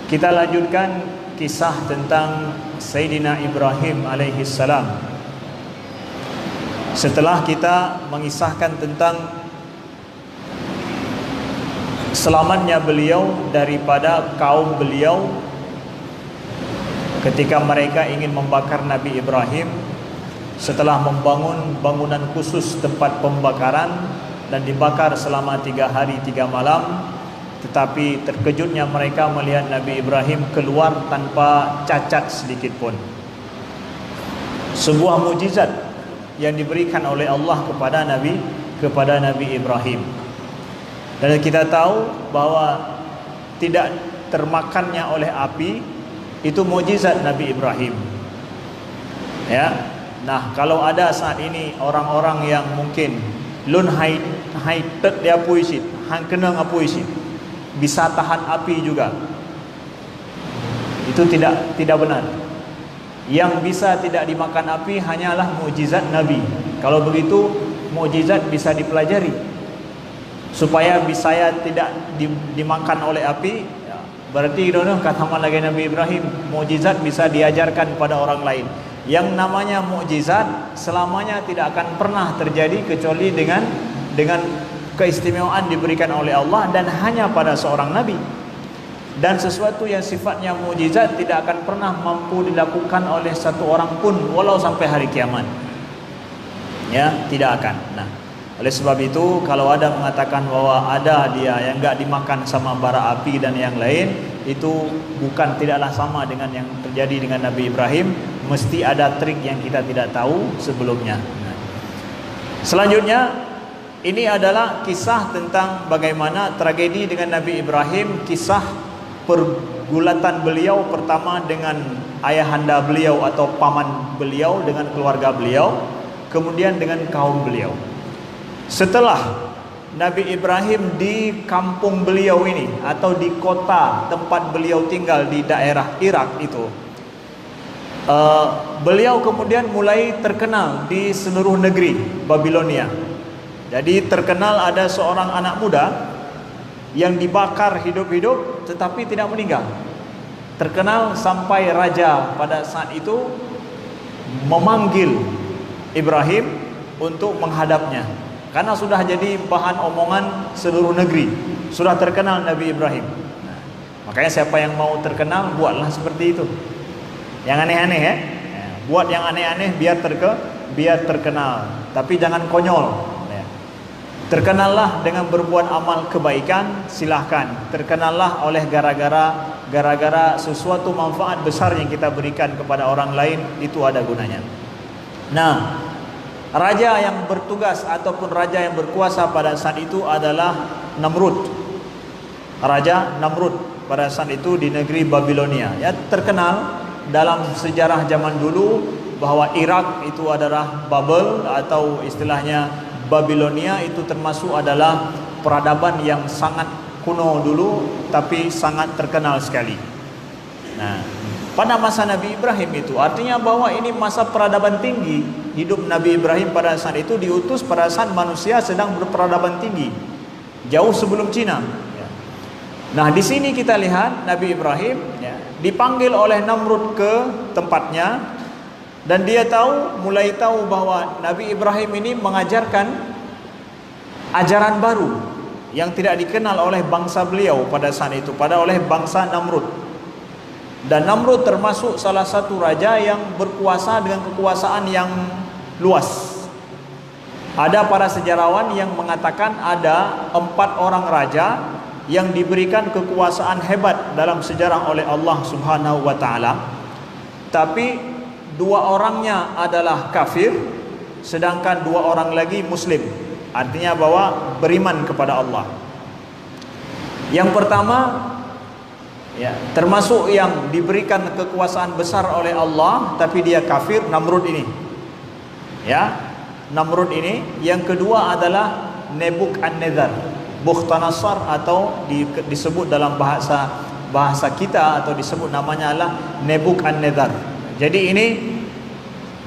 Kita lanjutkan kisah tentang Sayyidina Ibrahim alaihi salam. Setelah kita mengisahkan tentang selamatnya beliau daripada kaum beliau ketika mereka ingin membakar Nabi Ibrahim, setelah membangun bangunan khusus tempat pembakaran dan dibakar selama 3 hari 3 malam, tetapi terkejutnya mereka melihat Nabi Ibrahim keluar tanpa cacat sedikit pun. Sebuah mukjizat yang diberikan oleh Allah kepada Nabi Ibrahim. Dan kita tahu bahwa tidak termakannya oleh api itu mukjizat Nabi Ibrahim. Ya. Nah, kalau ada saat ini orang-orang yang mungkin lun hai tet dia puisi, hang kena ngapuisi, bisa tahan api juga. Itu tidak benar. Yang bisa tidak dimakan api hanyalah mukjizat Nabi. Kalau begitu mukjizat bisa dipelajari supaya saya tidak dimakan oleh api. Berarti kata lagi Nabi Ibrahim, mukjizat bisa diajarkan pada orang lain. Yang namanya mukjizat selamanya tidak akan pernah terjadi kecuali dengan keistimewaan diberikan oleh Allah dan hanya pada seorang nabi. Dan sesuatu yang sifatnya mukjizat tidak akan pernah mampu dilakukan oleh satu orang pun walau sampai hari kiamat. Ya, tidak akan. Nah, oleh sebab itu kalau ada mengatakan bahwa ada dia yang enggak dimakan sama bara api dan yang lain, itu tidaklah sama dengan yang terjadi dengan Nabi Ibrahim. Mesti ada trik yang kita tidak tahu sebelumnya. Nah, selanjutnya ini adalah kisah tentang bagaimana tragedi dengan Nabi Ibrahim, kisah pergulatan beliau pertama dengan ayahanda beliau atau paman beliau, dengan keluarga beliau, kemudian dengan kaum beliau. Setelah Nabi Ibrahim di kampung beliau ini atau di kota tempat beliau tinggal di daerah Irak itu, beliau kemudian mulai terkenal di seluruh negeri Babilonia. Jadi terkenal ada seorang anak muda yang dibakar hidup-hidup tetapi tidak meninggal. Terkenal sampai raja pada saat itu memanggil Ibrahim untuk menghadapnya, karena sudah jadi bahan omongan seluruh negeri. Sudah terkenal Nabi Ibrahim. Nah, makanya siapa yang mau terkenal, buatlah seperti itu. Yang aneh-aneh ya. Buat yang aneh-aneh biar terkenal, tapi jangan konyol. Terkenallah dengan berbuat amal kebaikan, silahkan. Terkenallah oleh gara-gara sesuatu manfaat besar yang kita berikan kepada orang lain, itu ada gunanya. Nah, raja yang bertugas ataupun raja yang berkuasa pada saat itu adalah Namrud. Raja Namrud pada saat itu di negeri Babilonia. Ya, terkenal dalam sejarah zaman dulu bahwa Irak itu adalah Babel, atau istilahnya Babilonia itu termasuk adalah peradaban yang sangat kuno dulu tapi sangat terkenal sekali. Nah, pada masa Nabi Ibrahim itu artinya bahwa ini masa peradaban tinggi. Hidup Nabi Ibrahim pada saat itu diutus pada saat manusia sedang berperadaban tinggi, jauh sebelum Cina. Nah, di sini kita lihat Nabi Ibrahim dipanggil oleh Namrud ke tempatnya. Dan dia mulai tahu bahwa Nabi Ibrahim ini mengajarkan ajaran baru yang tidak dikenal oleh bangsa beliau pada saat itu, oleh bangsa Namrud. Dan Namrud termasuk salah satu raja yang berkuasa dengan kekuasaan yang luas. Ada para sejarawan yang mengatakan ada 4 orang raja yang diberikan kekuasaan hebat dalam sejarah oleh Allah Subhanahu wa taala. Tapi 2 orangnya adalah kafir, sedangkan 2 orang lagi muslim. Artinya bahwa beriman kepada Allah. Yang pertama termasuk yang diberikan kekuasaan besar oleh Allah tapi dia kafir, Namrud ini. Namrud ini. Yang kedua adalah Nebukadnezar, Bukhtanasar, atau disebut dalam bahasa kita atau disebut namanya adalah Nebukadnezar. Jadi ini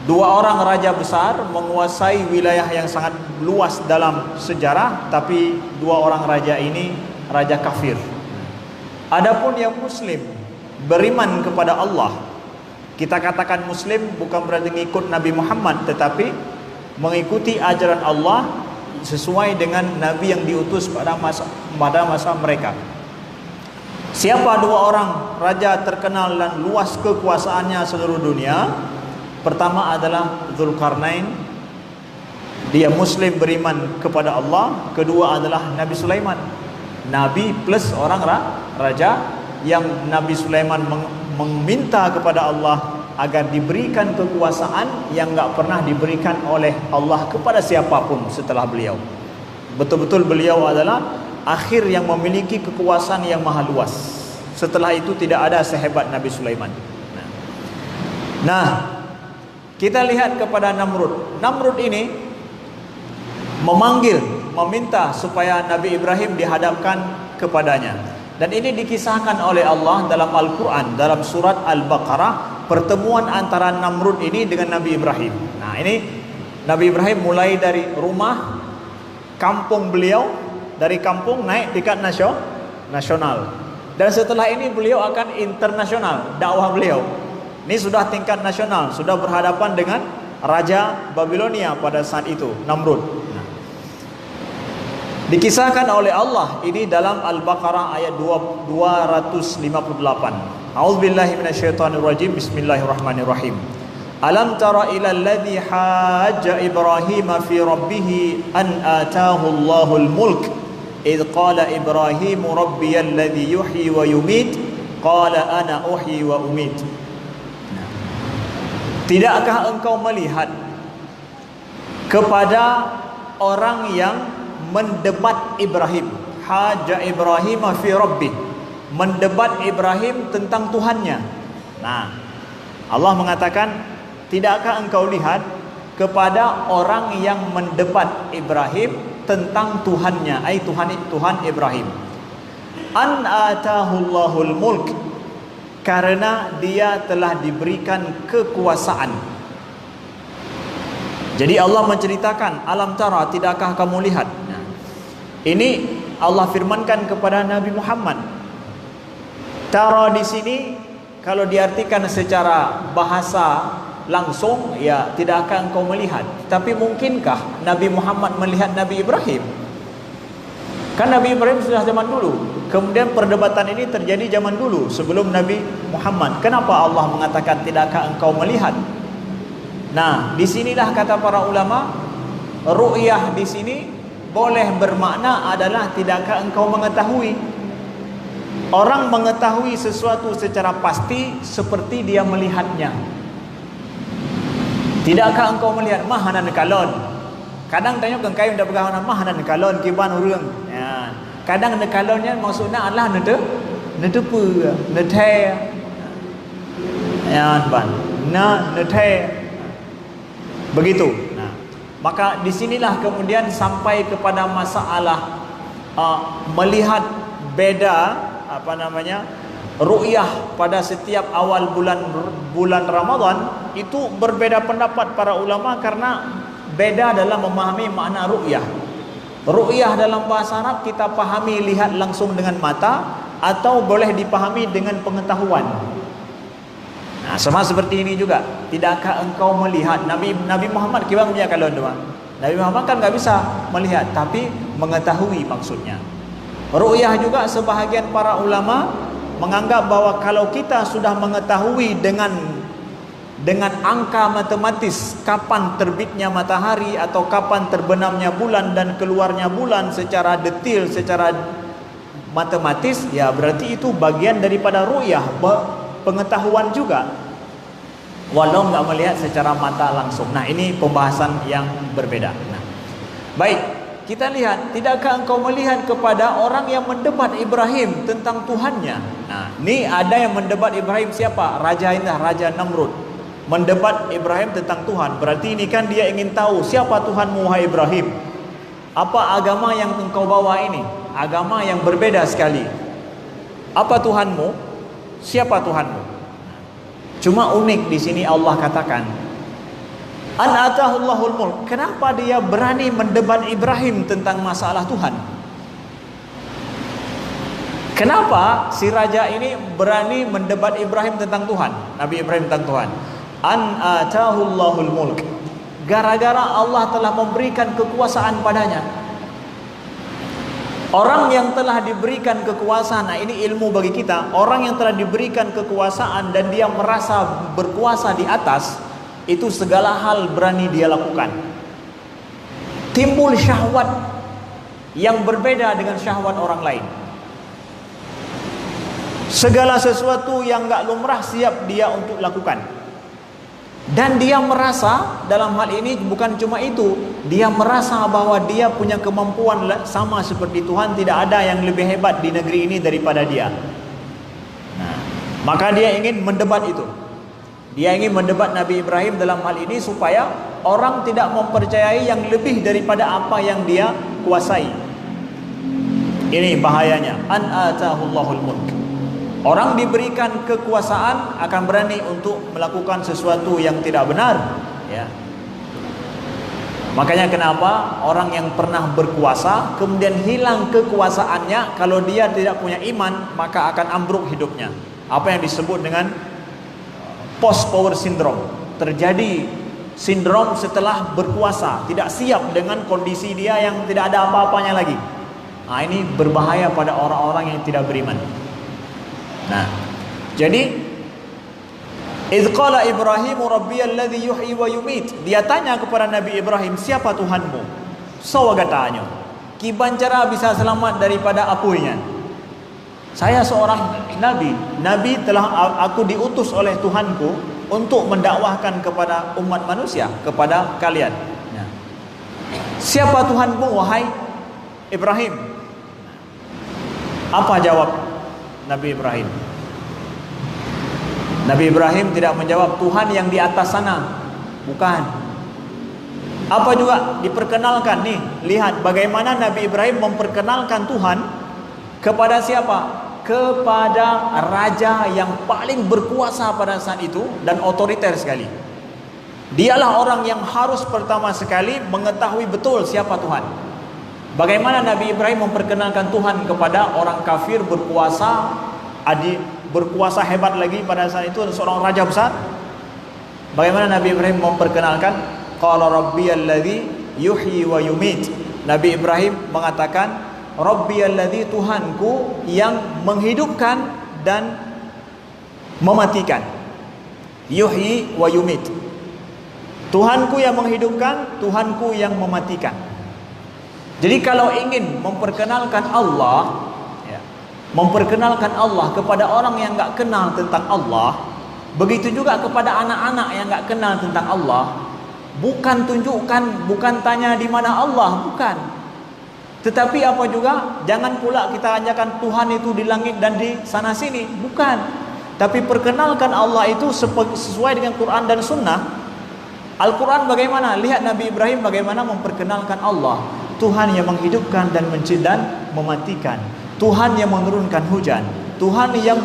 2 orang raja besar menguasai wilayah yang sangat luas dalam sejarah, tapi 2 orang raja ini raja kafir. Adapun yang muslim beriman kepada Allah, kita katakan muslim bukan berarti mengikut Nabi Muhammad, tetapi mengikuti ajaran Allah sesuai dengan Nabi yang diutus pada masa mereka. Siapa dua orang raja terkenal dan luas kekuasaannya seluruh dunia? Pertama adalah Dzulqarnain, dia muslim beriman kepada Allah. Kedua adalah Nabi Sulaiman, Nabi plus orang raja yang Nabi Sulaiman meminta kepada Allah agar diberikan kekuasaan yang enggak pernah diberikan oleh Allah kepada siapapun setelah beliau. Betul-betul beliau adalah akhir yang memiliki kekuasaan yang maha luas. Setelah itu tidak ada sehebat Nabi Sulaiman. Nah, kita lihat kepada Namrud. Namrud ini meminta supaya Nabi Ibrahim dihadapkan kepadanya. Dan ini dikisahkan oleh Allah dalam Al-Quran, dalam surat Al-Baqarah, pertemuan antara Namrud ini dengan Nabi Ibrahim. Nah, ini Nabi Ibrahim mulai dari rumah kampung beliau, dari kampung naik tingkat nasional. Dan setelah ini beliau akan internasional dakwah beliau. Ini sudah tingkat nasional, sudah berhadapan dengan Raja Babilonia pada saat itu, Namrud. Nah, dikisahkan oleh Allah ini dalam Al-Baqarah ayat 258. A'udzubillahi minasyaitonirrajim. Bismillahirrahmanirrahim. Alam tara ila alladhi hajja Ibrahim fi rabbih an ataahu Allahul mulk idh qala Ibrahim rabbiyalladhi yuhyi wa yumit qala ana uhyi wa umit. Tidakkah engkau melihat kepada orang yang mendebat Ibrahim? Haja Ibrahim fi rabbih, mendebat Ibrahim tentang Tuhannya. Nah, Allah mengatakan, tidakkah engkau lihat kepada orang yang mendebat Ibrahim tentang Tuhannya, ai Tuhan Ibrahim. An atahullahul mulk, karena dia telah diberikan kekuasaan. Jadi Allah menceritakan, alam tara, tidakkah kamu lihat? Nah, ini Allah firmankan kepada Nabi Muhammad. Tara di sini kalau diartikan secara bahasa langsung, ya tidakkah engkau melihat. Tapi mungkinkah Nabi Muhammad melihat Nabi Ibrahim? Kan Nabi Ibrahim sudah zaman dulu. Kemudian perdebatan ini terjadi zaman dulu sebelum Nabi Muhammad. Kenapa Allah mengatakan tidakkah engkau melihat? Nah, disinilah kata para ulama, ru'yah di sini boleh bermakna adalah tidakkah engkau mengetahui. Orang mengetahui sesuatu secara pasti seperti dia melihatnya. Tidakkah engkau melihat mahanan kalon? Kadang tanya ke kayu dah pegang mahanan kalon kiban urang. Ya. Kadang nekalonnya maksudnya adalah netepu, nete. Ya, ban. Nete. Begitu. Nah, maka disinilah kemudian sampai kepada masalah melihat beda ru'yah pada setiap awal bulan Ramadan. Itu berbeda pendapat para ulama karena beda dalam memahami makna ru'yah. Ru'yah dalam bahasa Arab kita pahami lihat langsung dengan mata atau boleh dipahami dengan pengetahuan. Nah, sama seperti ini juga. Tidakkah engkau melihat Nabi Muhammad kira punya kalau doa. Nabi Muhammad kan enggak bisa melihat tapi mengetahui maksudnya. Ru'yah juga sebahagian para ulama menganggap bahwa kalau kita sudah mengetahui dengan angka matematis kapan terbitnya matahari atau kapan terbenamnya bulan dan keluarnya bulan secara detail, secara matematis, ya berarti itu bagian daripada ru'yah, pengetahuan juga, walau nggak melihat secara mata langsung. Nah, ini pembahasan yang berbeda. Nah, baik, kita lihat, tidakkah engkau melihat kepada orang yang mendebat Ibrahim tentang Tuhannya? Nah, ini ada yang mendebat Ibrahim siapa? Raja ini, Raja Namrud. Mendebat Ibrahim tentang Tuhan. Berarti ini kan dia ingin tahu siapa Tuhanmu wahai Ibrahim. Apa agama yang engkau bawa ini? Agama yang berbeda sekali. Apa Tuhanmu? Siapa Tuhanmu? Cuma unik di sini Allah katakan, an atahullahul mulk. Kenapa dia berani mendebat Ibrahim tentang masalah Tuhan? Kenapa si raja ini berani mendebat Ibrahim tentang Tuhan, Nabi Ibrahim tentang Tuhan? An atahullahul mulk. Gara-gara Allah telah memberikan kekuasaan padanya. Orang yang telah diberikan kekuasaan, nah ini ilmu bagi kita. Orang yang telah diberikan kekuasaan dan dia merasa berkuasa di atas, itu segala hal berani dia lakukan. Timbul syahwat yang berbeda dengan syahwat orang lain. Segala sesuatu yang gak lumrah siap dia untuk lakukan. Dan dia merasa dalam hal ini bukan cuma itu, dia merasa bahwa dia punya kemampuan sama seperti Tuhan, tidak ada yang lebih hebat di negeri ini daripada dia. Nah, maka dia ingin mendebat itu. Dia ingin mendebat Nabi Ibrahim dalam hal ini supaya orang tidak mempercayai yang lebih daripada apa yang dia kuasai. Ini bahayanya. An atahullahul mulk. Orang diberikan kekuasaan akan berani untuk melakukan sesuatu yang tidak benar, ya. Makanya kenapa orang yang pernah berkuasa kemudian hilang kekuasaannya, kalau dia tidak punya iman maka akan ambruk hidupnya. Apa yang disebut dengan post power syndrome. Terjadi sindrom setelah berkuasa, tidak siap dengan kondisi dia yang tidak ada apa-apanya lagi. Nah, ini berbahaya pada orang-orang yang tidak beriman. Nah, jadi idz qala Ibrahimu rabbiyalladzi yuhyi wa yumit. Dia tanya kepada Nabi Ibrahim, siapa Tuhanmu? So katanya, kibancara bisa selamat daripada apunya. Saya seorang nabi. Nabi telah aku diutus oleh Tuhanku untuk mendakwahkan kepada umat manusia, kepada kalian. Nah, siapa Tuhanmu wahai Ibrahim? Apa jawab Nabi Ibrahim? Nabi Ibrahim tidak menjawab Tuhan yang di atas sana. Bukan. Apa juga diperkenalkan nih. Lihat bagaimana Nabi Ibrahim memperkenalkan Tuhan kepada siapa? Kepada raja yang paling berkuasa pada saat itu dan otoriter sekali. Dialah orang yang harus pertama sekali mengetahui betul siapa Tuhan. Bagaimana Nabi Ibrahim memperkenalkan Tuhan kepada orang kafir berkuasa hebat lagi pada saat itu, seorang raja besar? Bagaimana Nabi Ibrahim memperkenalkan? Qala rabbiyalladzi yuhyi wa yumit. Nabi Ibrahim mengatakan, rabbiyalladzi, Tuhanku yang menghidupkan dan mematikan. Yuhyi wa yumit. Tuhanku yang menghidupkan, Tuhanku yang mematikan. Jadi kalau ingin memperkenalkan Allah, memperkenalkan Allah kepada orang yang enggak kenal tentang Allah, begitu juga kepada anak-anak yang enggak kenal tentang Allah, bukan tunjukkan, bukan tanya di mana Allah, bukan. Tetapi apa juga, jangan pula kita ajarkan Tuhan itu di langit dan di sana sini, bukan. Tapi perkenalkan Allah itu sesuai dengan Quran dan Sunnah. Al-Quran bagaimana? Lihat Nabi Ibrahim bagaimana memperkenalkan Allah, Tuhan yang menghidupkan dan mematikan, Tuhan yang menurunkan hujan, Tuhan yang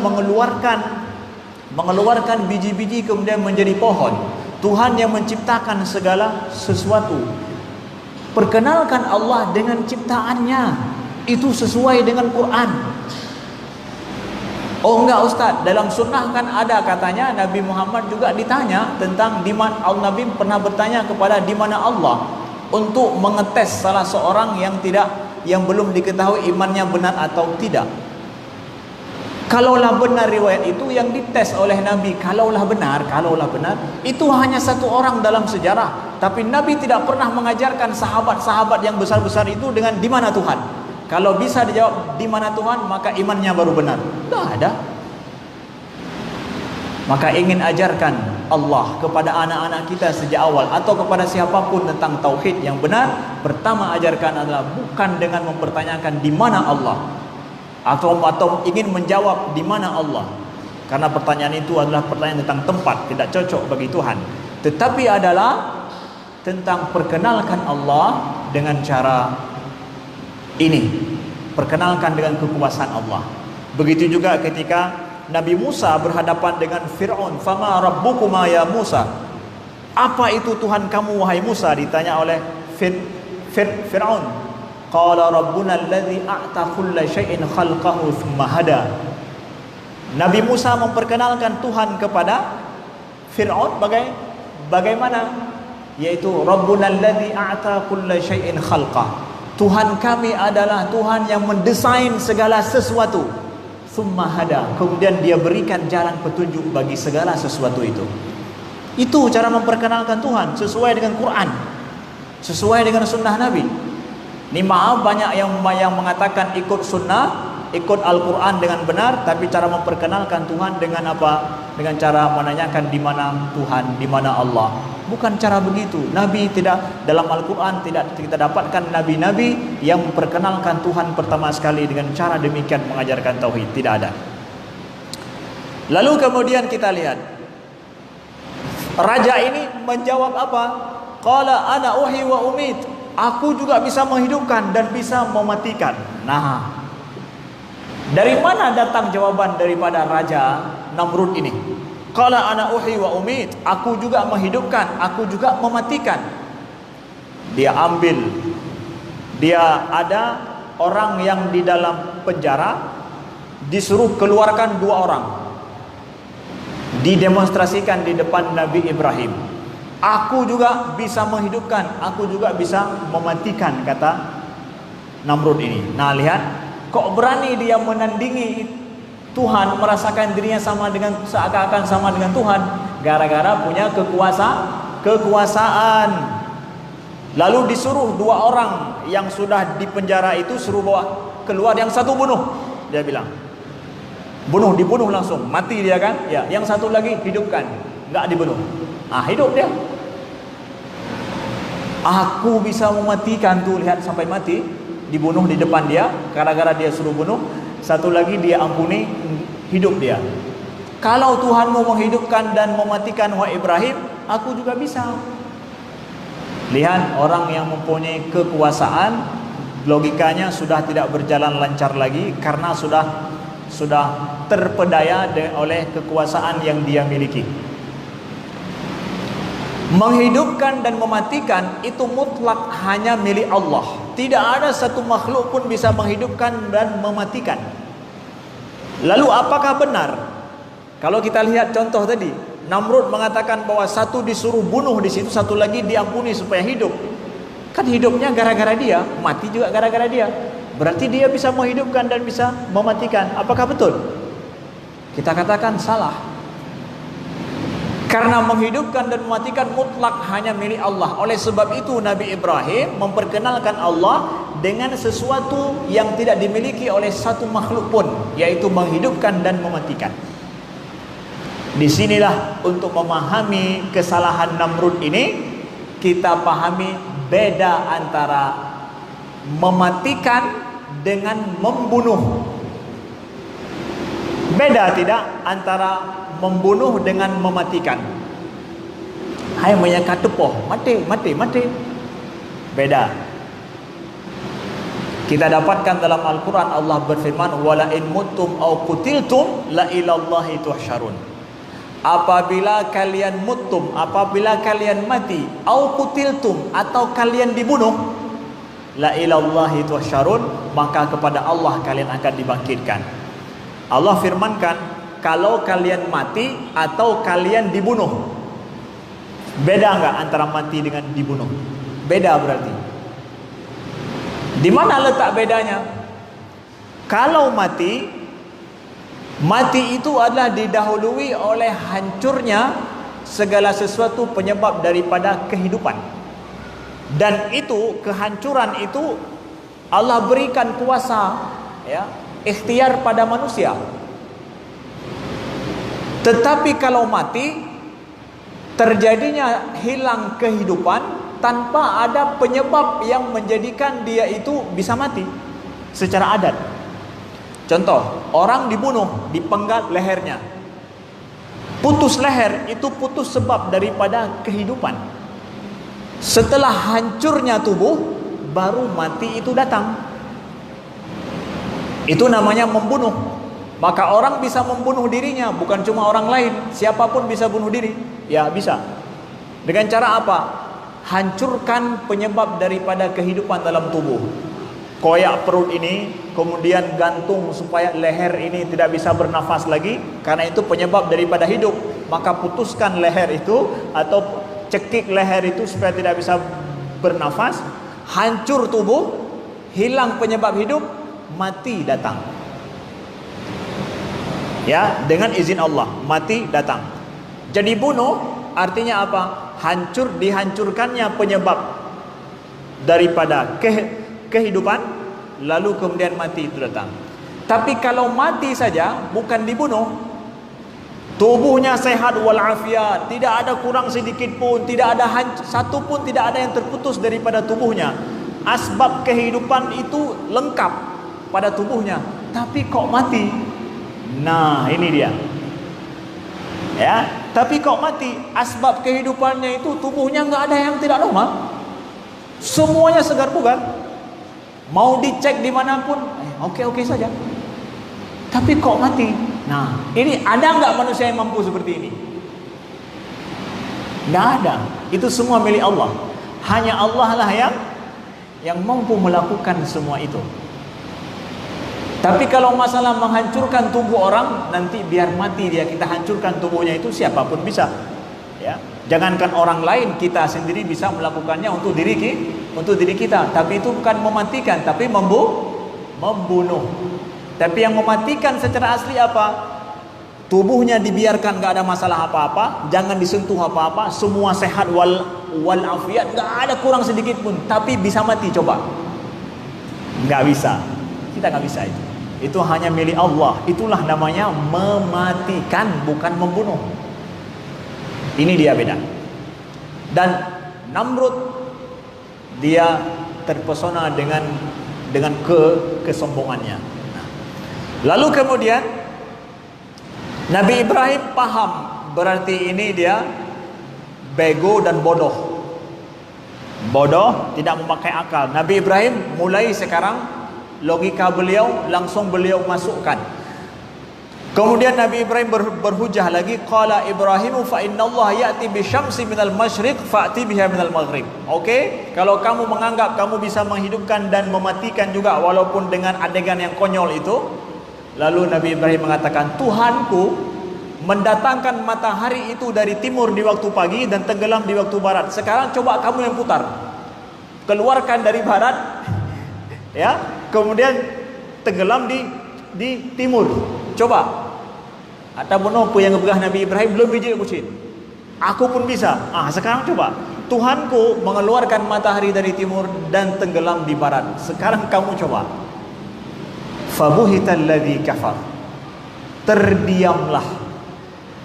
mengeluarkan biji-biji kemudian menjadi pohon, Tuhan yang menciptakan segala sesuatu. Perkenalkan Allah dengan ciptaannya, itu sesuai dengan Quran. Oh enggak Ustaz, dalam sunnah kan ada katanya Nabi Muhammad juga ditanya tentang di mana, Nabi pernah bertanya kepada di mana Allah, untuk mengetes salah seorang yang belum diketahui imannya benar atau tidak. Kalaulah benar riwayat itu yang dites oleh Nabi, kalaulah benar, itu hanya satu orang dalam sejarah. Tapi Nabi tidak pernah mengajarkan sahabat-sahabat yang besar-besar itu dengan di mana Tuhan. Kalau bisa dijawab di mana Tuhan, maka imannya baru benar. Tidak ada. Maka ingin ajarkan Allah kepada anak-anak kita sejak awal atau kepada siapapun tentang tauhid yang benar, pertama ajarkan adalah bukan dengan mempertanyakan di mana Allah, atau ingin menjawab di mana Allah, karena pertanyaan itu adalah pertanyaan tentang tempat, tidak cocok bagi Tuhan. Tetapi adalah tentang perkenalkan Allah dengan cara ini, perkenalkan dengan kekuasaan Allah. Begitu juga ketika Nabi Musa berhadapan dengan Fir'aun, "Fama rabbukuma ya Musa?" Apa itu Tuhan kamu wahai Musa? Ditanya oleh Fir'aun. Qala rabbuna alladhi a'ta kulla syai'in khalqahu thumma hada. Nabi Musa memperkenalkan Tuhan kepada Fir'aun bagaimana? Yaitu Rabbuna alladhi a'ta kulla syai'in khalqah. Tuhan kami adalah Tuhan yang mendesain segala sesuatu. Thumma hada. Kemudian dia berikan jalan petunjuk bagi segala sesuatu itu. Itu cara memperkenalkan Tuhan sesuai dengan Quran, sesuai dengan sunnah Nabi. Ini maaf banyak yang mengatakan ikut sunnah, ikut Al-Quran dengan benar, tapi cara memperkenalkan Tuhan dengan apa? Dengan cara menanyakan di mana Tuhan, di mana Allah. Bukan cara begitu. Nabi tidak, dalam Al-Quran tidak kita dapatkan nabi-nabi yang memperkenalkan Tuhan pertama sekali dengan cara demikian mengajarkan tauhid. Tidak ada. Lalu kemudian kita lihat raja ini menjawab apa? Qala ana uhyi wa umit. Aku juga bisa menghidupkan dan bisa mematikan. Nah, dari mana datang jawaban daripada Raja Namrud ini? Qala ana uhyi wa umit. Aku juga menghidupkan, aku juga mematikan. Dia ambil, dia ada orang yang di dalam penjara, disuruh keluarkan 2 orang, didemonstrasikan di depan Nabi Ibrahim. Aku juga bisa menghidupkan, aku juga bisa mematikan, kata Namrud ini. Nah lihat, kok berani dia menandingi Tuhan, merasakan dirinya sama dengan, seakan-akan sama dengan Tuhan, gara-gara punya kekuasaan. Lalu disuruh 2 orang yang sudah di penjara itu, suruh bawa keluar, yang satu bunuh. Dia bilang, dibunuh langsung, mati dia kan? Ya, yang satu lagi hidupkan, enggak dibunuh. Hidup dia. Aku bisa mematikan tuh, lihat sampai mati, dibunuh di depan dia, gara-gara dia suruh bunuh. Satu lagi dia ampuni, hidup dia. Kalau Tuhanmu menghidupkan dan mematikan wahai Ibrahim, aku juga bisa. Lihat, orang yang mempunyai kekuasaan, logikanya sudah tidak berjalan lancar lagi karena sudah terpedaya oleh kekuasaan yang dia miliki. Menghidupkan dan mematikan itu mutlak hanya milik Allah. Tidak ada satu makhluk pun bisa menghidupkan dan mematikan. Lalu apakah benar? Kalau kita lihat contoh tadi, Namrud mengatakan bahwa satu disuruh bunuh di situ, satu lagi diampuni supaya hidup. Kan hidupnya gara-gara dia, mati juga gara-gara dia. Berarti dia bisa menghidupkan dan bisa mematikan. Apakah betul? Kita katakan salah. Karena menghidupkan dan mematikan mutlak hanya milik Allah. Oleh sebab itu Nabi Ibrahim memperkenalkan Allah dengan sesuatu yang tidak dimiliki oleh satu makhluk pun, yaitu menghidupkan dan mematikan. Disinilah untuk memahami kesalahan Namrud ini, kita pahami beda antara mematikan dengan membunuh. Beda tidak antara membunuh dengan mematikan? Hai menyakat tepoh, mati. Beda. Kita dapatkan dalam Al-Quran Allah berfirman, wala in muttum au qutiltum la ilallahi tuhsyarun. Apabila kalian muttum, apabila kalian mati, au qutiltum, atau kalian dibunuh, la ilallahi tuhsyarun, maka kepada Allah kalian akan dibangkitkan. Allah firmankan, kalau kalian mati atau kalian dibunuh. Beda enggak antara mati dengan dibunuh? Beda berarti. Di mana letak bedanya? Kalau mati itu adalah didahului oleh hancurnya segala sesuatu penyebab daripada kehidupan. Dan itu, kehancuran itu Allah berikan kuasa, ya, ikhtiar pada manusia. Tetapi kalau mati, terjadinya hilang kehidupan tanpa ada penyebab yang menjadikan dia itu bisa mati secara adat. Contoh, orang dibunuh, dipenggal lehernya. Putus leher itu putus sebab daripada kehidupan. Setelah hancurnya tubuh, baru mati itu datang. Itu namanya membunuh. Maka orang bisa membunuh dirinya, bukan cuma orang lain, siapapun bisa bunuh diri. Ya bisa. Dengan cara apa? Hancurkan penyebab daripada kehidupan dalam tubuh. koyak perut ini, kemudian gantung supaya leher ini tidak bisa bernafas lagi, karena itu penyebab daripada hidup. Maka putuskan leher itu atau cekik leher itu supaya tidak bisa bernafas, hancur tubuh, hilang penyebab hidup, mati datang. Ya, dengan izin Allah, mati datang. Jadi bunuh artinya apa? Dihancurkannya penyebab daripada kehidupan, lalu kemudian mati itu datang. Tapi kalau mati saja, bukan dibunuh, tubuhnya sehat walafiat, tidak ada kurang sedikit pun, tidak ada satu pun tidak ada yang terputus daripada tubuhnya. Asbab kehidupan itu lengkap pada tubuhnya, tapi kok mati? Nah, ini dia. Ya, tapi kok mati? Asbab kehidupannya itu tubuhnya nggak ada yang tidak normal. Semuanya segar bugar. Mau dicek dimanapun, oke saja. Tapi kok mati? Nah, ini ada nggak manusia yang mampu seperti ini? Nggak ada. Itu semua milik Allah. Hanya Allah lah yang mampu melakukan semua itu. Tapi kalau masalah menghancurkan tubuh orang, nanti biar mati dia, kita hancurkan tubuhnya itu, siapapun bisa. Ya, jangankan orang lain, kita sendiri bisa melakukannya untuk diri kita. Tapi itu bukan mematikan, tapi membunuh. Tapi yang mematikan secara asli apa? Tubuhnya dibiarkan nggak ada masalah apa-apa, jangan disentuh apa-apa, semua sehat walafiat, nggak ada kurang sedikit pun. Tapi bisa mati, coba? Nggak bisa. Kita nggak bisa itu. Itu hanya milik Allah. Itulah namanya mematikan, bukan membunuh. Ini dia beda. Dan Namrud, dia terpesona dengan kesombongannya. Lalu kemudian Nabi Ibrahim paham, berarti ini dia bego dan bodoh. Bodoh, tidak memakai akal. Nabi Ibrahim mulai sekarang logika beliau langsung beliau masukkan. Kemudian Nabi Ibrahim berhujah lagi, qala Ibrahimu fa innallaha ya'ti bisyamsi minal masyriq fa'ti biha minal maghrib. Oke, kalau kamu menganggap kamu bisa menghidupkan dan mematikan juga walaupun dengan adegan yang konyol itu, lalu Nabi Ibrahim mengatakan, Tuhanku mendatangkan matahari itu dari timur di waktu pagi dan tenggelam di waktu barat. Sekarang coba kamu yang putar, keluarkan dari barat, ya, kemudian tenggelam di timur. Coba. Atau menopo yang ngebegah Nabi Ibrahim belum biji kucing. Aku pun bisa. Sekarang coba. Tuhanku mengeluarkan matahari dari timur dan tenggelam di barat. Sekarang kamu coba. Fabuhital ladzi kafar. Terdiamlah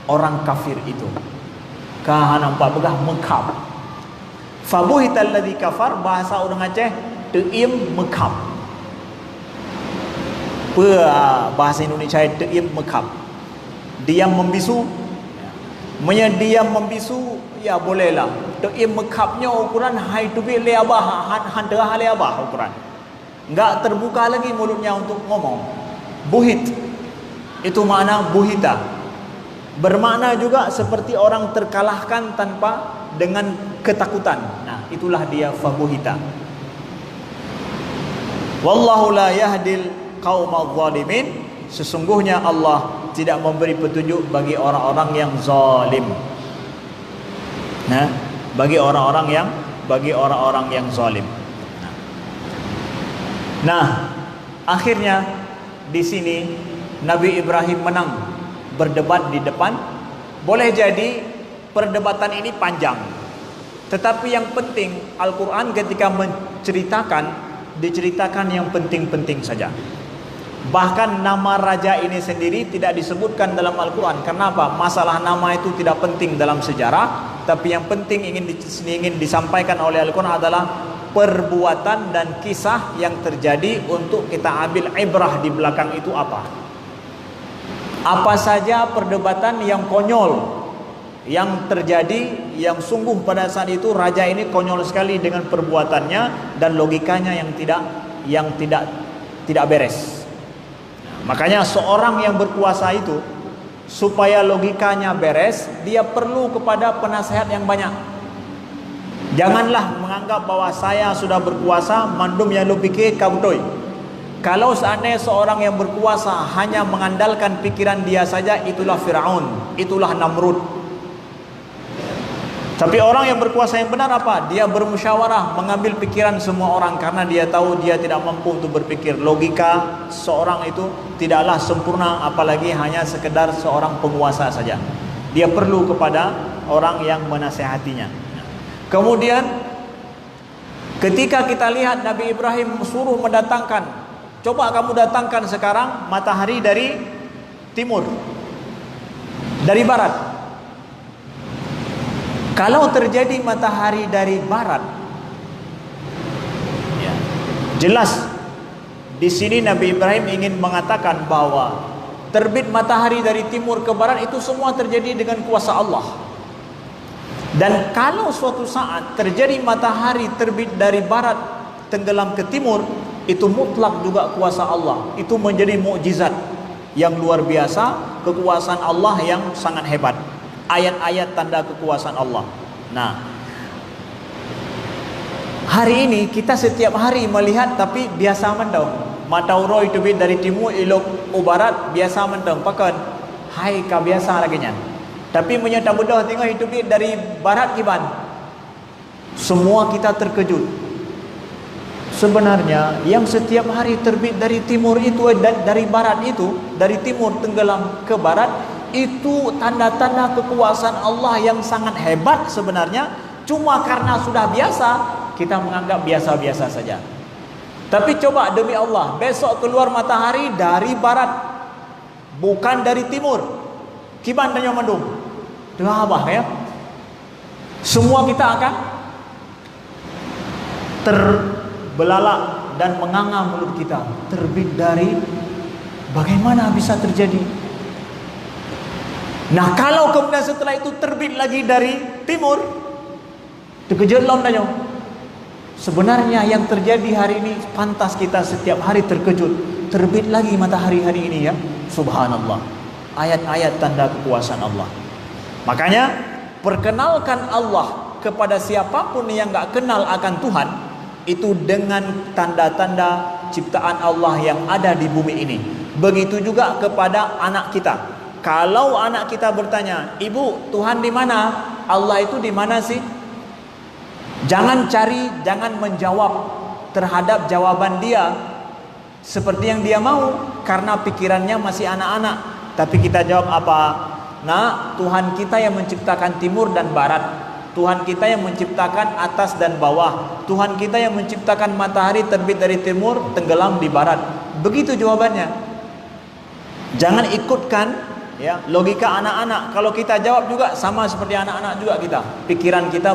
orang kafir itu. Nampak begah mekap. Fabuhital ladzi kafar, bahasa orang Aceh, teim mekap. Bahasa Indonesia teim mekap. Diam membisu. Diam membisu, ya bolehlah. Teim mekapnya ukuran hai tubi leabah, handah leabah ukuran. Enggak terbuka lagi mulutnya untuk ngomong. Buhit, itu makna buhita. Bermakna juga seperti orang terkalahkan tanpa dengan ketakutan. Nah, itulah dia fabuhita. Wallahu la yahdil qaumadz zalimin. Sesungguhnya Allah tidak memberi petunjuk bagi orang-orang yang zalim. Nah, bagi orang-orang yang zalim. Nah, akhirnya di sini Nabi Ibrahim menang berdebat di depan. Boleh jadi perdebatan ini panjang, tetapi yang penting Al-Quran ketika diceritakan yang penting-penting saja. Bahkan nama raja ini sendiri tidak disebutkan dalam Al-Quran. Kenapa? Masalah nama itu tidak penting dalam sejarah, tapi yang penting ingin disampaikan oleh Al-Quran adalah perbuatan dan kisah yang terjadi untuk kita ambil ibrah di belakang itu apa. Apa saja perdebatan yang konyol yang terjadi, yang sungguh pada saat itu raja ini konyol sekali dengan perbuatannya dan logikanya yang tidak beres. Makanya seorang yang berkuasa itu supaya logikanya beres, dia perlu kepada penasehat yang banyak. Janganlah menganggap bahwa saya sudah berkuasa, mandum yang lu fikir kabutoi. Kalau seandainya seorang yang berkuasa hanya mengandalkan pikiran dia saja, itulah Firaun, itulah Namrud. Tapi orang yang berkuasa yang benar apa? Dia bermusyawarah, mengambil pikiran semua orang, karena dia tahu dia tidak mampu untuk berpikir. Logika seorang itu tidaklah sempurna, apalagi hanya sekedar seorang penguasa saja. Dia perlu kepada orang yang menasihatinya. Kemudian ketika kita lihat Nabi Ibrahim suruh mendatangkan, coba kamu datangkan sekarang matahari dari timur, dari barat. Kalau terjadi matahari dari barat, ya, jelas di sini Nabi Ibrahim ingin mengatakan bahwa terbit matahari dari timur ke barat itu semua terjadi dengan kuasa Allah. Dan kalau suatu saat terjadi matahari terbit dari barat tenggelam ke timur, itu mutlak juga kuasa Allah. Itu menjadi mukjizat yang luar biasa, kekuasaan Allah yang sangat hebat. Ayat-ayat tanda kekuasaan Allah. Nah, hari ini kita setiap hari melihat, tapi biasa mendong. Matahari itu dari timur elok ke barat, biasa mendong. Pakan, hai ka biasa lagi nya. Tapi menyata bodoh tengok itu dari barat kiban. Semua kita terkejut. Sebenarnya yang setiap hari terbit dari timur itu dan dari barat itu, dari timur tenggelam ke barat, itu tanda-tanda kekuasaan Allah yang sangat hebat sebenarnya. Cuma karena sudah biasa, kita menganggap biasa-biasa saja. Tapi coba demi Allah, besok keluar matahari dari barat, bukan dari timur. Kiban tanya mendung. Apa ya? Semua kita akan terbelalak dan menganga mulut kita. Terbit dari, bagaimana bisa terjadi? Nah, kalau kemudian setelah itu terbit lagi dari timur, terkejut lom tanya. Sebenarnya yang terjadi hari ini pantas kita setiap hari terkejut. Terbit lagi matahari hari ini ya. Subhanallah. Ayat-ayat tanda kekuasaan Allah. Makanya perkenalkan Allah kepada siapapun yang enggak kenal akan Tuhan itu dengan tanda-tanda ciptaan Allah yang ada di bumi ini. Begitu juga kepada anak kita. Kalau anak kita bertanya, "Ibu, Tuhan di mana? Allah itu di mana sih?" Jangan jangan menjawab terhadap jawaban dia seperti yang dia mau, karena pikirannya masih anak-anak. Tapi kita jawab apa? Nah, Tuhan kita yang menciptakan timur dan barat. Tuhan kita yang menciptakan atas dan bawah. Tuhan kita yang menciptakan matahari terbit dari timur, tenggelam di barat. Begitu jawabannya. Jangan ikutkan ya logika anak-anak. Kalau kita jawab juga sama seperti anak-anak juga kita. Pikiran kita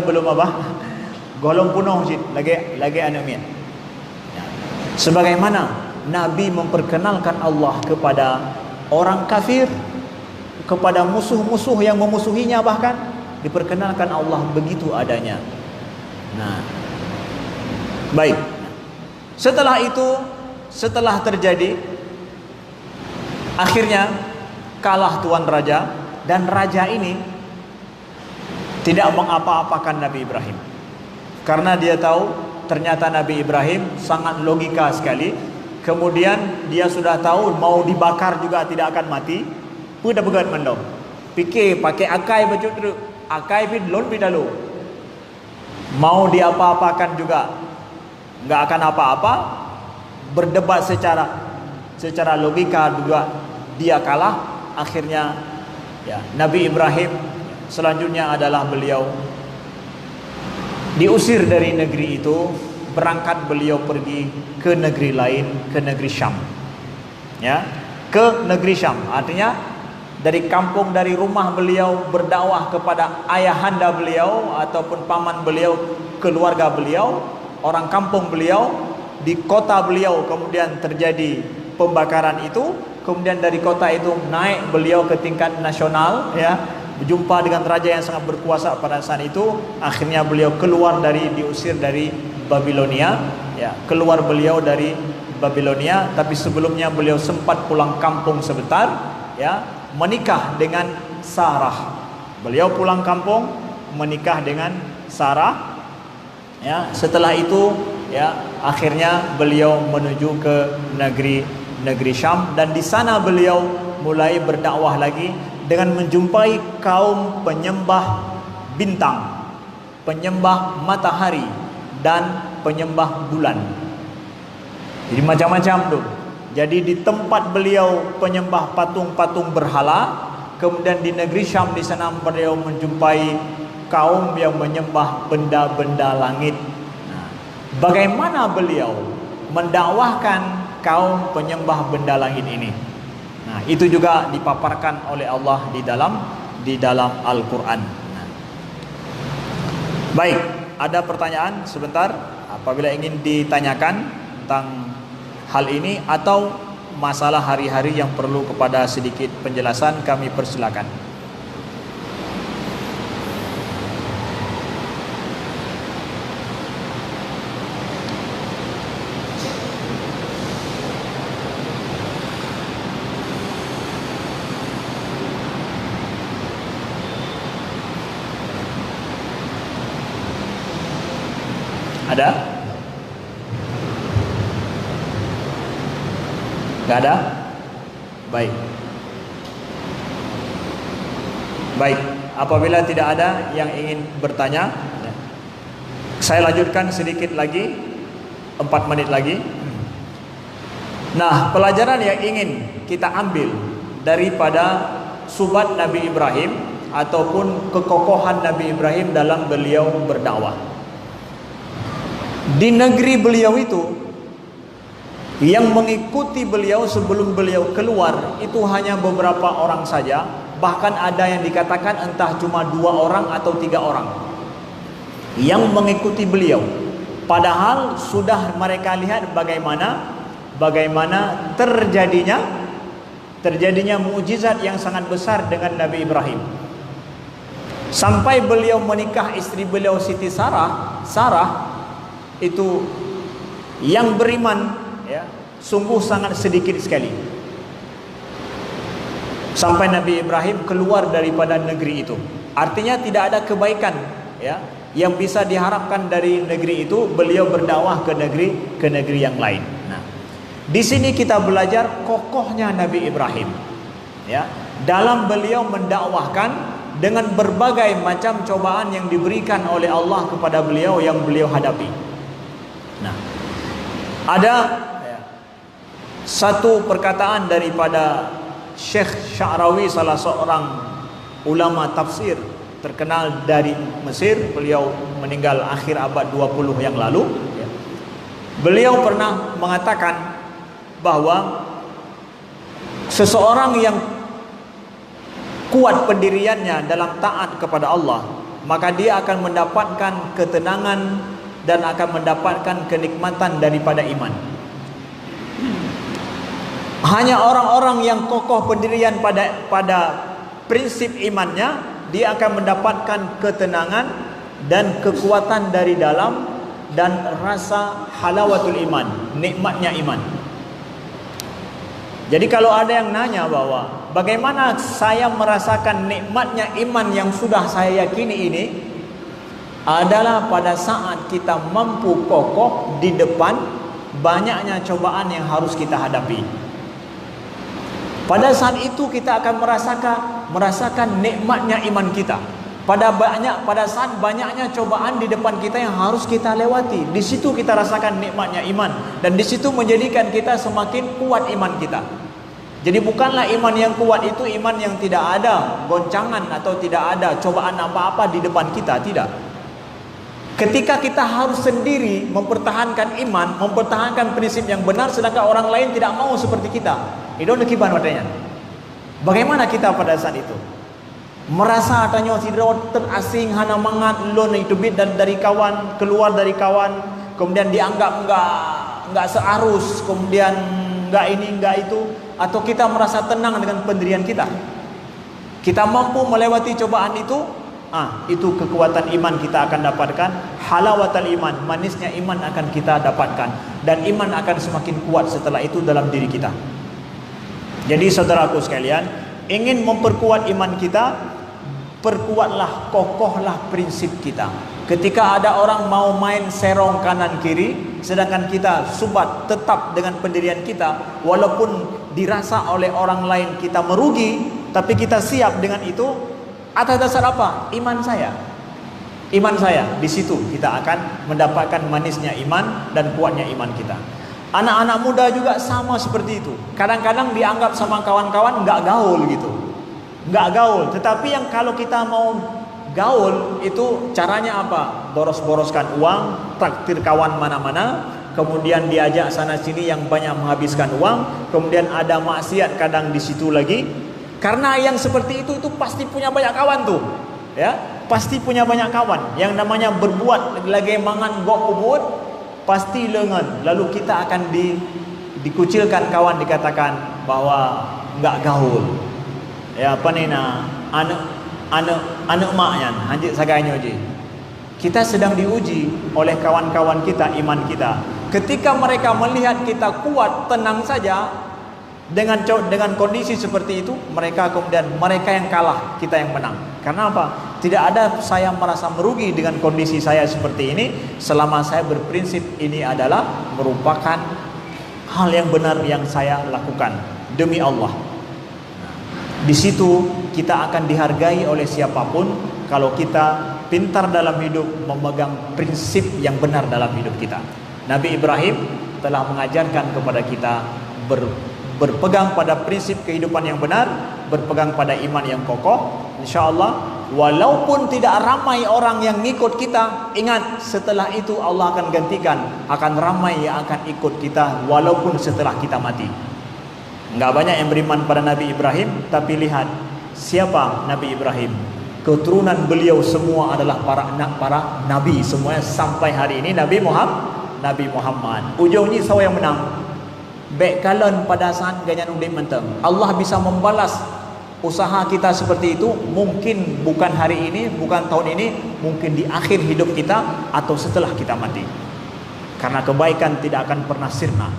belum apa? Golong penuh lagi anumin. Sebagaimana Nabi memperkenalkan Allah kepada orang kafir, kepada musuh-musuh yang memusuhinya, bahkan diperkenalkan Allah begitu adanya. Nah, baik. Setelah itu, setelah terjadi, akhirnya kalah tuan raja, dan raja ini tidak mengapa-apakan Nabi Ibrahim, karena dia tahu ternyata Nabi Ibrahim sangat logika sekali. Kemudian dia sudah tahu mau dibakar juga tidak akan mati. Pudah begat mendom. Fikir pakai akai baju tu, akai pun lon pidalu. Mau diapa-apakan juga enggak akan apa-apa. Berdebat secara logika juga dia kalah. Akhirnya ya, Nabi Ibrahim selanjutnya adalah beliau diusir dari negeri itu. Berangkat beliau pergi ke negeri lain, ke negeri Syam. Ya, ke negeri Syam. Artinya dari kampung, dari rumah beliau berdakwah kepada ayahanda beliau ataupun paman beliau, keluarga beliau, orang kampung beliau, di kota beliau kemudian terjadi pembakaran itu. Kemudian dari kota itu naik beliau ke tingkat nasional, ya, berjumpa dengan raja yang sangat berkuasa pada saat itu. Akhirnya beliau diusir dari Babilonia, ya, keluar beliau dari Babilonia. Tapi sebelumnya beliau sempat pulang kampung sebentar, ya, menikah dengan Sarah. Beliau pulang kampung menikah dengan Sarah. Ya, setelah itu ya akhirnya beliau menuju ke negeri Syam, dan di sana beliau mulai berdakwah lagi dengan menjumpai kaum penyembah bintang, penyembah matahari dan penyembah bulan. Jadi macam-macam tuh. Jadi di tempat beliau penyembah patung-patung berhala, kemudian di negeri Syam di sana beliau menjumpai kaum yang menyembah benda-benda langit. Nah, bagaimana beliau mendakwahkan kaum penyembah benda langit ini? Nah, itu juga dipaparkan oleh Allah di dalam Al-Qur'an. Nah. Baik, ada pertanyaan sebentar apabila ingin ditanyakan tentang hal ini atau masalah hari-hari yang perlu kepada sedikit penjelasan, kami persilakan. Ada? Gak ada? Baik. Baik, apabila tidak ada yang ingin bertanya, saya lanjutkan sedikit lagi, 4 menit lagi. Nah, pelajaran yang ingin kita ambil daripada subat Nabi Ibrahim ataupun kekokohan Nabi Ibrahim dalam beliau berdakwah. Di negeri beliau itu, yang mengikuti beliau sebelum beliau keluar itu hanya beberapa orang saja. Bahkan ada yang dikatakan entah cuma 2 orang atau 3 orang yang mengikuti beliau. Padahal sudah mereka lihat bagaimana terjadinya mukjizat yang sangat besar dengan Nabi Ibrahim. Sampai beliau menikah, istri beliau Siti Sarah itu yang beriman ya, sungguh sangat sedikit sekali. Sampai Nabi Ibrahim keluar daripada negeri itu. Artinya tidak ada kebaikan ya yang bisa diharapkan dari negeri itu, beliau berdakwah ke negeri yang lain. Nah, di sini kita belajar kokohnya Nabi Ibrahim ya, dalam beliau mendakwahkan dengan berbagai macam cobaan yang diberikan oleh Allah kepada beliau yang beliau hadapi. Nah, ada satu perkataan daripada Syekh Sya'rawi, salah seorang ulama tafsir terkenal dari Mesir. Beliau meninggal akhir abad 20 yang lalu. Beliau pernah mengatakan bahwa seseorang yang kuat pendiriannya dalam taat kepada Allah, maka dia akan mendapatkan ketenangan dan akan mendapatkan kenikmatan daripada iman. Hanya orang-orang yang kokoh pendirian pada prinsip imannya, dia akan mendapatkan ketenangan dan kekuatan dari dalam dan rasa halawatul iman, nikmatnya iman. Jadi kalau ada yang nanya bahwa bagaimana saya merasakan nikmatnya iman yang sudah saya yakini ini, adalah pada saat kita mampu kokoh di depan banyaknya cobaan yang harus kita hadapi. Pada saat itu kita akan merasakan nikmatnya iman kita. Pada saat banyaknya cobaan di depan kita yang harus kita lewati, di situ kita rasakan nikmatnya iman, dan di situ menjadikan kita semakin kuat iman kita. Jadi bukanlah iman yang kuat itu iman yang tidak ada goncangan atau tidak ada cobaan apa-apa di depan kita, tidak. Ketika kita harus sendiri mempertahankan iman, mempertahankan prinsip yang benar, sedangkan orang lain tidak mau seperti kita, itu kiban watanya. Bagaimana kita pada saat itu? Merasa adanya tidak terasing, hana mangat lon itu bit dan dari kawan, keluar dari kawan, kemudian dianggap enggak searus, kemudian enggak ini enggak itu, atau kita merasa tenang dengan pendirian kita? Kita mampu melewati cobaan itu kekuatan iman kita akan dapatkan, halawatul iman, manisnya iman akan kita dapatkan, dan iman akan semakin kuat setelah itu dalam diri kita. Jadi saudaraku sekalian, ingin memperkuat iman kita, perkuatlah, kokohlah prinsip kita. Ketika ada orang mau main serong kanan kiri, sedangkan kita subat tetap dengan pendirian kita, walaupun dirasa oleh orang lain kita merugi, tapi kita siap dengan itu. Atas dasar apa? Iman saya. Iman saya, di situ kita akan mendapatkan manisnya iman dan kuatnya iman kita. Anak-anak muda juga sama seperti itu. Kadang-kadang dianggap sama kawan-kawan nggak gaul gitu, nggak gaul. Tetapi yang kalau kita mau gaul itu caranya apa? Boros-boroskan uang, traktir kawan mana-mana, kemudian diajak sana sini yang banyak menghabiskan uang, kemudian ada maksiat kadang di situ lagi. Karena yang seperti itu pasti punya banyak kawan tuh, ya, pasti punya banyak kawan. Yang namanya berbuat lagi mangan gok kubut, pasti lengan. Lalu kita akan dikucilkan kawan, dikatakan bahwa nggak gaul. Ya apa nih anak maknya hanjit sagainya je. Kita sedang diuji oleh kawan-kawan kita, iman kita. Ketika mereka melihat kita kuat, tenang saja dengan kondisi seperti itu, mereka yang kalah, kita yang menang. Karena apa? Tidak ada saya merasa merugi dengan kondisi saya seperti ini selama saya berprinsip ini adalah merupakan hal yang benar yang saya lakukan demi Allah. Di situ kita akan dihargai oleh siapapun kalau kita pintar dalam hidup, memegang prinsip yang benar dalam hidup kita. Nabi Ibrahim telah mengajarkan kepada kita berpegang pada prinsip kehidupan yang benar, berpegang pada iman yang kokoh. InsyaAllah, walaupun tidak ramai orang yang ngikut kita, ingat setelah itu Allah akan gantikan, akan ramai yang akan ikut kita walaupun setelah kita mati. Enggak banyak yang beriman pada Nabi Ibrahim, tapi lihat siapa Nabi Ibrahim. Keturunan beliau semua adalah para nabi semuanya sampai hari ini. Nabi Muhammad. Ujungnya siapa yang menang? Baik kalian pada saat ganyan udah menteng. Allah bisa membalas usaha kita seperti itu, mungkin bukan hari ini, bukan tahun ini, mungkin di akhir hidup kita atau setelah kita mati. Karena kebaikan tidak akan pernah sirna.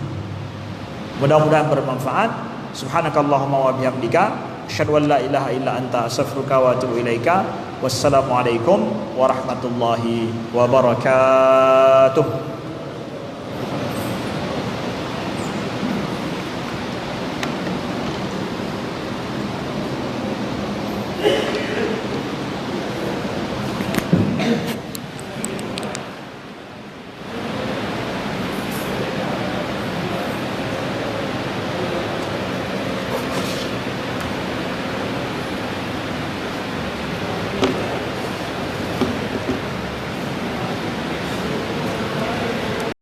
Mudah-mudahan bermanfaat. Subhanakallahumma wa bihamdika asyhadu an la ilaha illa anta astaghfiruka wa atubu ilaika. Wassalamualaikum warahmatullahi wabarakatuh.